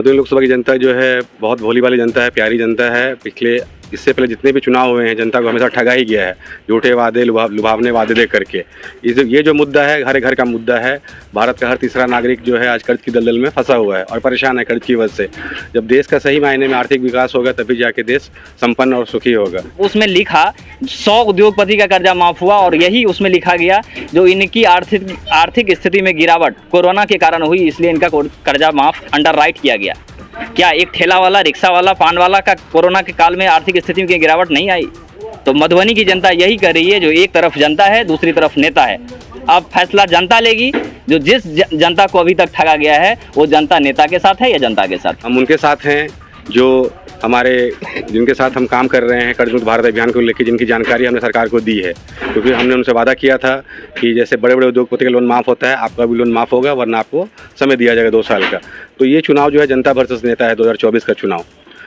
मधुबनी लोकसभा की जनता जो है बहुत भोली भाली जनता है, प्यारी जनता है। इससे पहले जितने भी चुनाव हुए हैं जनता को हमेशा ठगा ही गया है, झूठे वादे लुभावने वादे दे करके। ये जो मुद्दा है हर घर का मुद्दा है। भारत का हर तीसरा नागरिक जो है आज कर्ज की दलदल में फंसा हुआ है और परेशान है कर्ज की वजह से। जब देश का सही मायने में आर्थिक विकास होगा तभी जाके देश संपन्न और सुखी होगा। उसमें लिखा 100 उद्योगपति का कर्जा माफ हुआ और यही उसमें लिखा गया जो इनकी आर्थिक स्थिति में गिरावट कोरोना के कारण हुई, इसलिए इनका कर्जा माफ अंडर राइट किया गया। क्या एक ठेला वाला, रिक्शा वाला, पान वाला का कोरोना के काल में आर्थिक स्थिति में गिरावट नहीं आई? तो मधुबनी की जनता यही कर रही है, जो एक तरफ जनता है दूसरी तरफ नेता है। अब फैसला जनता लेगी। जो जिस जनता को अभी तक ठगा गया है वो जनता नेता के साथ है या जनता के साथ? हम उनके साथ हैं जो जिनके साथ हम काम कर रहे हैं कर्ज मुक्त भारत अभियान को लेकर, जिनकी जानकारी हमने सरकार को दी है। क्योंकि हमने उनसे वादा किया था कि जैसे बड़े बड़े उद्योगपति का लोन माफ़ होता है, आपका भी लोन माफ़ होगा, वरना आपको समय दिया जाएगा 2 साल का। तो ये चुनाव जो है जनता वर्सेस नेता है, 2024 का चुनाव।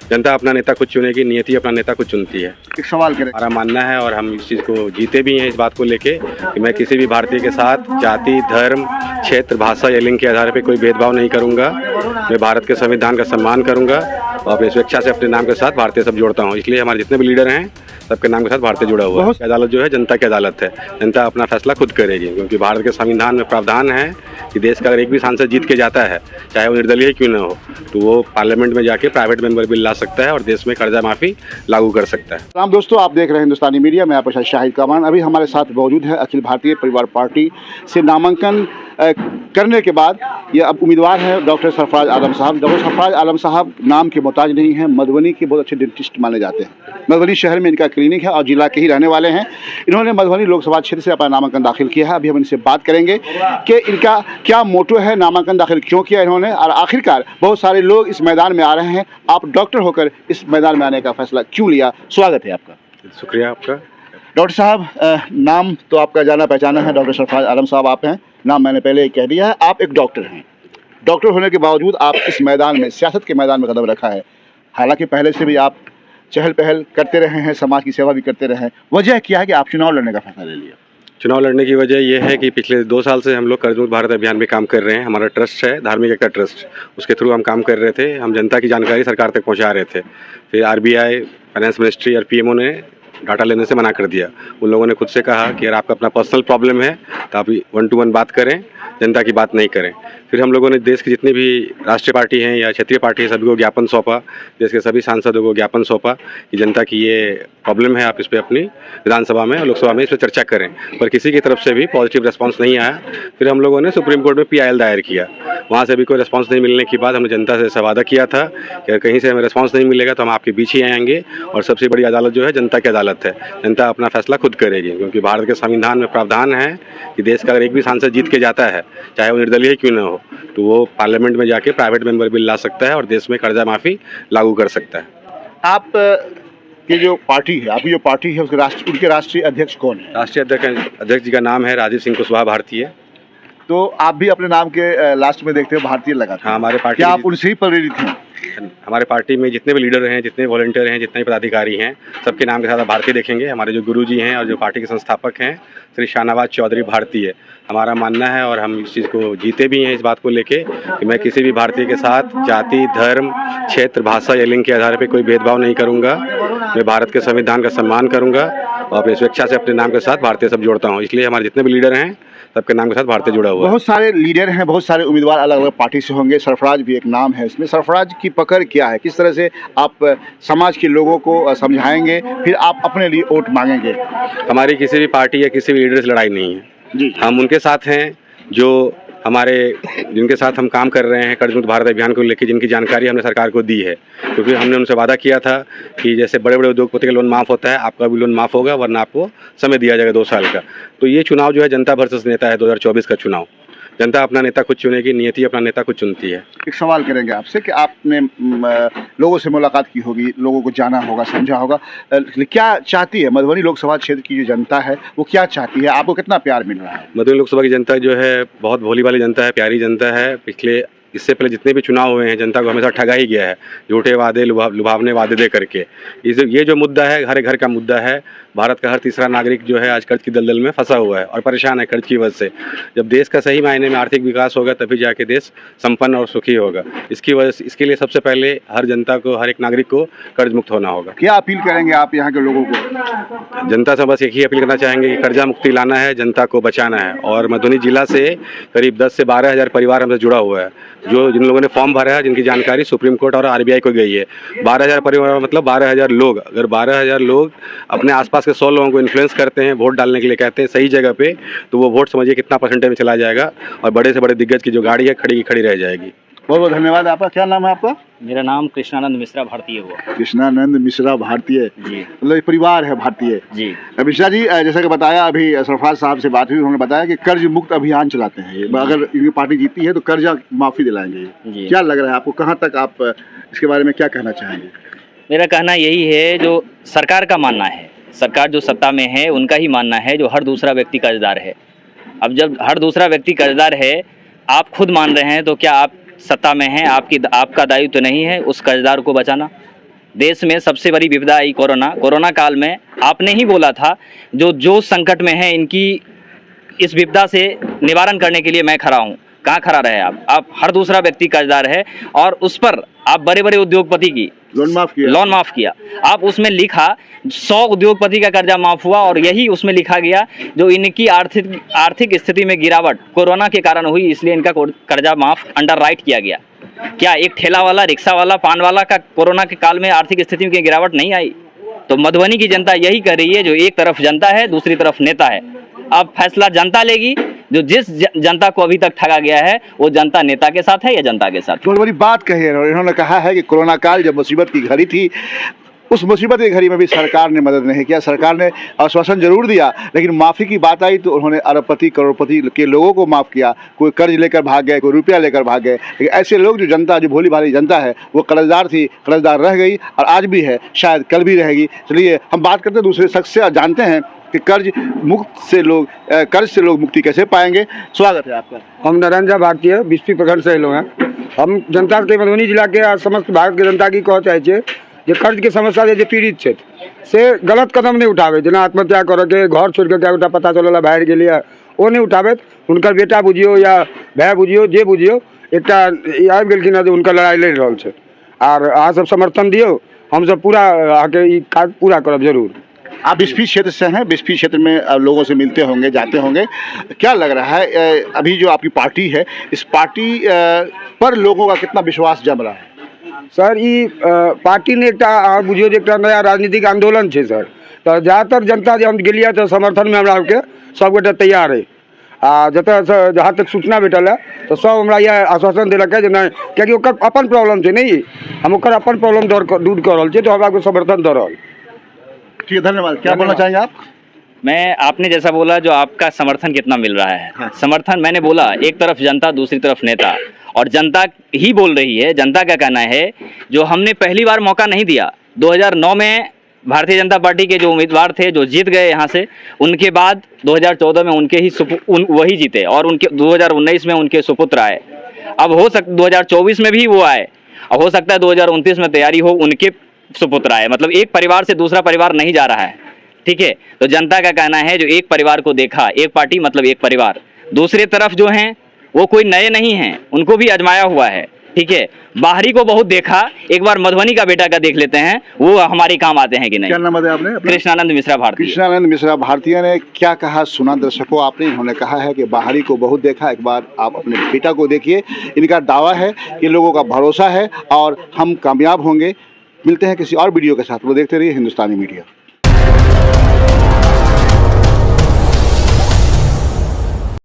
जनता अपना नेता खुद चुनेगी, नियति अपना नेता खुद चुनती है। एक सवाल करें, हमारा मानना है और हम इस चीज़ को जीते भी हैं इस बात को लेके कि मैं किसी भी भारतीय के साथ जाति, धर्म, क्षेत्र, भाषा या लिंग के आधार पर कोई भेदभाव नहीं करूँगा। मैं भारत के संविधान का सम्मान करूँगा और अपनी स्वेच्छा से अपने नाम के साथ भारतीय सब जोड़ता हूँ। इसलिए हमारे जितने भी लीडर हैं सबके नाम के साथ भारतीय जुड़ा हुआ है। अदालत जो है जनता की अदालत है, जनता अपना फैसला खुद करेगी। क्योंकि भारत के संविधान में प्रावधान है कि देश का अगर एक भी सांसद जीत के जाता है, चाहे वो निर्दलीय ही क्यों न हो, तो वो पार्लियामेंट में जाके प्राइवेट मेंबर बिल ला सकता है और देश में कर्जा माफ़ी लागू कर सकता है। राम दोस्तों, आप देख रहे हैं हिंदुस्तानी मीडिया में, आपके साथ शाहिद कमान। अभी हमारे साथ मौजूद है अखिल भारतीय परिवार पार्टी से नामांकन करने के बाद ये अब उम्मीदवार है डॉक्टर सरफराज आलम साहब। डॉक्टर सरफराज आलम साहब नाम के मोहताज नहीं हैं, मधुबनी के बहुत अच्छे डेंटिस्ट माने जाते हैं। मधुबनी शहर में इनका क्लिनिक है और जिला के ही रहने वाले हैं। इन्होंने मधुबनी लोकसभा क्षेत्र से अपना नामांकन दाखिल किया है। अभी हम इनसे बात करेंगे कि इनका क्या मोटो है, नामांकन दाखिल क्यों किया इन्होंने, और आखिरकार बहुत सारे लोग इस मैदान में आ रहे हैं, आप डॉक्टर होकर इस मैदान में आने का फैसला क्यों लिया? स्वागत है आपका। शुक्रिया आपका। डॉक्टर साहब, नाम तो आपका जाना पहचाना है, डॉक्टर सरफराज आलम साहब आप हैं, नाम मैंने पहले ही कह दिया है। आप एक डॉक्टर हैं, डॉक्टर होने के बावजूद आप इस मैदान में, सियासत के मैदान में कदम रखा है। हालांकि पहले से भी आप चहल पहल करते रहे हैं, समाज की सेवा भी करते रहे हैं। वजह क्या है कि आप चुनाव लड़ने का फैसला ले लिया? चुनाव लड़ने की वजह यह है कि पिछले 2 साल से हम लोग कर्ज मुक्त भारत अभियान में काम कर रहे हैं। हमारा ट्रस्ट है, धार्मिक एकता ट्रस्ट, उसके थ्रू हम काम कर रहे थे। हम जनता की जानकारी सरकार तक पहुंचा रहे थे। फिर RBI, फाइनेंस मिनिस्ट्री और PMO ने डाटा लेने से मना कर दिया। उन लोगों ने खुद से कहा कि अगर आपका अपना पर्सनल प्रॉब्लम है तो आप 1 to 1 बात करें, जनता की बात नहीं करें। फिर हम लोगों ने देश की जितनी भी राष्ट्रीय पार्टी हैं या क्षेत्रीय पार्टी है सभी को ज्ञापन सौंपा, देश के सभी सांसदों को ज्ञापन सौंपा कि जनता की ये प्रॉब्लम है, आप इस पर अपनी विधानसभा में और लोकसभा में इस पर चर्चा करें। पर किसी की तरफ से भी पॉजिटिव रिस्पांस नहीं आया। फिर हम लोगों ने सुप्रीम कोर्ट में PIL दायर किया, वहाँ से भी कोई रिस्पांस नहीं मिलने के बाद हमने जनता से वादा किया था कि अगर कहीं से हमें रिस्पांस नहीं मिलेगा तो हम आपके बीच ही आएंगे। और सबसे बड़ी अदालत जो है जनता की अदालत है, जनता अपना फैसला खुद करेगी। क्योंकि भारत के संविधान में प्रावधान है कि देश का अगर एक भी सांसद जीत के जाता है, चाहे वो निर्दलीय क्यों न हो, तो वो पार्लियामेंट में जाके प्राइवेट मेंबर बिल ला सकता है और देश में कर्जा माफ़ी लागू कर सकता है। आप की जो पार्टी है, आपकी जो पार्टी है, उनके राष्ट्रीय अध्यक्ष कौन है? राष्ट्रीय अध्यक्ष जी का नाम है राजीव सिंह कुशवाहा भारतीय। तो आप भी अपने नाम के लास्ट में देखते हो भारतीय लगाते हैं? हाँ, हमारे पार्टी, क्या आप उनसे ही प्रेरित हैं? हमारे पार्टी में जितने भी लीडर हैं, जितने वॉलंटियर हैं, जितने भी पदाधिकारी हैं, सबके नाम के साथ आप भारतीय देखेंगे। हमारे जो गुरुजी हैं और जो पार्टी के संस्थापक हैं श्री शाहनवाज चौधरी भारतीय। हमारा मानना है और हम इस चीज़ को जीते भी हैं इस बात को लेके कि मैं किसी भी भारतीय के साथ जाति, धर्म, क्षेत्र, भाषा या लिंग के आधार पर कोई भेदभाव नहीं करूँगा। मैं भारत के संविधान का सम्मान करूँगा और अपनी स्वेच्छा से अपने नाम के साथ भारतीय सब जोड़ता हूँ। इसलिए हमारे जितने भी लीडर हैं सबके नाम के साथ भारतीय जुड़ा हुआ है। बहुत सारे लीडर हैं, बहुत सारे उम्मीदवार अलग अलग पार्टी से होंगे, सरफराज भी एक नाम है इसमें। सरफराज की पकड़ क्या है? किस तरह से आप समाज के लोगों को समझाएंगे, फिर आप अपने लिए वोट मांगेंगे? हमारी किसी भी पार्टी या किसी भी लीडर से लड़ाई नहीं है जी। हम उनके साथ हैं जो जिनके साथ हम काम कर रहे हैं कर्ज मुक्त भारत अभियान को लेकर, जिनकी जानकारी हमने सरकार को दी है। क्योंकि हमने उनसे वादा किया था कि जैसे बड़े बड़े उद्योगपति का लोन माफ़ होता है, आपका भी लोन माफ़ होगा, वरना आपको समय दिया जाएगा 2 साल का। तो ये चुनाव जो है जनता वर्सेस नेता है, 2024 का चुनाव। जनता अपना नेता खुद चुनेगी, नियति अपना नेता खुद चुनती है। एक सवाल करेंगे आपसे कि आपने लोगों से मुलाकात की होगी, लोगों को जाना होगा, समझा होगा, क्या चाहती है मधुबनी लोकसभा क्षेत्र की जो जनता है, वो क्या चाहती है? आपको कितना प्यार मिल रहा है? मधुबनी लोकसभा की जनता जो है बहुत भोली भाली जनता है, प्यारी जनता है। पिछले इससे पहले जितने भी चुनाव हुए हैं जनता को हमेशा ठगा ही गया है, झूठे वादे, लुभावने वादे दे करके। ये जो मुद्दा है हर घर का मुद्दा है। भारत का हर तीसरा नागरिक जो है आज कर्ज की दलदल में फंसा हुआ है और परेशान है कर्ज की वजह से। जब देश का सही मायने में आर्थिक विकास होगा तभी जाके देश संपन्न और सुखी होगा। इसके लिए सबसे पहले हर जनता को, हर एक नागरिक को कर्ज मुक्त होना होगा। क्या अपील करेंगे आप यहाँ के लोगों को? जनता से बस एक ही अपील करना चाहेंगे कि कर्जा मुक्ति लाना है, जनता को बचाना है। और मधुबनी जिला से करीब 10 से 12 हज़ार परिवार हमसे जुड़ा हुआ है, जो जिन लोगों ने फॉर्म भरा है, जिनकी जानकारी सुप्रीम कोर्ट और RBI को गई है। 12 हज़ार परिवार मतलब 12 हज़ार लोग। अगर 12 हज़ार लोग अपने आसपास के 100 लोगों को इन्फ्लुएंस करते हैं, वोट डालने के लिए कहते हैं सही जगह पे, तो वो वोट समझिए कितना परसेंटेज में चला जाएगा और बड़े से बड़े दिग्गज की जो गाड़ी है खड़ी की खड़ी रह जाएगी। बहुत बहुत धन्यवाद। आपका क्या नाम है आपका? मेरा नाम कृष्णानंद मिश्रा भारतीय हुआ। कृष्णानंद मिश्रा भारतीय, जी मतलब परिवार है भारतीय। जी। मिश्रा जी, जैसा कि बताया अभी सरफराज साहब से बात हुई, उन्होंने बताया कि कर्ज मुक्त अभियान चलाते हैं ये। अगर इनकी पार्टी जीती है तो कर्जा माफी दिलाएंगे ये। क्या लग रहा है आपको, कहाँ तक आप इसके बारे में क्या कहना चाहेंगे? मेरा कहना यही है, जो सरकार का मानना है, सरकार जो सत्ता में है उनका ही मानना है, जो हर दूसरा व्यक्ति कर्जदार है। अब जब हर दूसरा व्यक्ति कर्जदार है, आप खुद मान रहे हैं, तो क्या आप सत्ता में हैं? आपका दायित्व तो नहीं है उस कर्जदार को बचाना? देश में सबसे बड़ी विपदा आई कोरोना काल में। आपने ही बोला था जो संकट में है इनकी इस विपदा से निवारण करने के लिए मैं खड़ा हूँ। कहाँ खड़ा रहे आप? हर दूसरा व्यक्ति कर्जदार है और उस पर आप बड़े बड़े उद्योगपति की लोन माफ किया। आप उसमें लिखा 100 उद्योगपति का कर्जा माफ हुआ और यही उसमें लिखा गया जो इनकी आर्थिक स्थिति में गिरावट कोरोना के कारण हुई, इसलिए इनका कर्जा माफ अंडर राइट किया गया। क्या एक ठेला वाला, रिक्शा वाला, पान वाला का कोरोना के काल में आर्थिक स्थिति में गिरावट नहीं आई? तो मधुबनी की जनता यही कर रही है, जो एक तरफ जनता है दूसरी तरफ नेता है। अब फैसला जनता लेगी। जो जिस जनता को अभी तक ठगा गया है वो जनता नेता के साथ है या जनता के साथ? बहुत बड़ी बात कही है। इन्होंने कहा है कि कोरोना काल जब मुसीबत की घड़ी थी, उस मुसीबत की घड़ी में भी सरकार ने मदद नहीं किया। सरकार ने आश्वासन जरूर दिया, लेकिन माफ़ी की बात आई तो उन्होंने अरबपति करोड़पति के लोगों को माफ़ किया। कोई कर्ज लेकर भाग गए, कोई रुपया लेकर भाग गए, लेकिन ऐसे लोग जो जनता, जो भोली भाली जनता है, वो कर्जदार थी, कर्जदार रह गई और आज भी है, शायद कल भी रहेगी। चलिए हम बात करते हैं दूसरे शख्स से और जानते हैं कि कर्ज से लोग मुक्ति कैसे पाएंगे। स्वागत है आपका। हम नरेंद्र भारतीय बिस्फी प्रखंड से लोग हैं। हम जनता के मधुबनी जिला के आ समस्त भारत के जनता की कह चाहे छे जे कर्ज के समस्या से पीड़ित क्षेत्र से गलत कदम नहीं उठावे, जना आत्महत्या करे के, घर छोड़ के क्या पता चलल बाहर के लिए वो नहीं उठावे। उनकर बेटा बुझियो या भाई बुझियो, जे बुझियो, एक आबि गेलखिन जे उनकर लड़ाई लड़ रहल छै और अहाँ सब समर्थन दियो, हम सब पूरा आके ई काज पूरा करब जरूर। आप बिस्फी क्षेत्र से हैं, बिस्फी क्षेत्र में लोगों से मिलते होंगे, जाते होंगे, क्या लग रहा है अभी जो आपकी पार्टी है, इस पार्टी पर लोगों का कितना विश्वास जम रहा है? सर ई पार्टी ने एक बुझियो जे एक नया राजनीतिक आंदोलन है सर। तो ज़्यादातर जनता जो हम गेलिए तो समर्थन में हमरा के सब गोटे तैयार है। आ जहाँ तक सूचना भेटल है तो सब हमरा यह आश्वासन दिलक है जे नहीं, कियाकि ओकर अपन प्रॉब्लम है, नहीं हम ओकर अपन प्रॉब्लम दूर कर रहल छियै, तो हमरा समर्थन दे रहल। ठीक है, धन्यवाद। क्या बोलना चाहेंगे आप? मैं आपने जैसा बोला, जो आपका समर्थन कितना मिल रहा है। हाँ। समर्थन मैंने बोला, एक तरफ जनता दूसरी तरफ नेता, और जनता ही बोल रही है। जनता का कहना है जो हमने पहली बार मौका नहीं दिया। 2009 में भारतीय जनता पार्टी के जो उम्मीदवार थे जो जीत गए यहाँ से, उनके बाद 2014 में उनके ही वही जीते और उनके 2019 में उनके सुपुत्र आए। अब हो सकता 2024 में भी वो आए, अब हो सकता है 2029 में तैयारी हो उनके सुपुत्र आए। मतलब एक परिवार से दूसरा परिवार नहीं जा रहा है, ठीक है। तो जनता का कहना है जो एक परिवार को देखा, एक पार्टी मतलब एक परिवार। दूसरी तरफ जो हैं वो कोई नए नहीं हैं, उनको भी आजमाया हुआ है, ठीक है। बाहरी को बहुत देखा, एक बार मधुबनी का बेटा का देख लेते हैं, वो हमारे काम आते हैं कि नहीं। क्या नाम है आपने? कृष्णानंद मिश्रा भारतीय। कृष्णानंद मिश्रा भारतीय ने क्या कहा सुना दर्शकों आपने। इन्होंने कहा है कि बाहरी को बहुत देखा, एक बार आप अपने बेटा को देखिए। इनका दावा है कि लोगों का भरोसा है और हम कामयाब होंगे। मिलते हैं किसी और वीडियो के साथ, वो देखते रहिए हिंदुस्तानी मीडिया।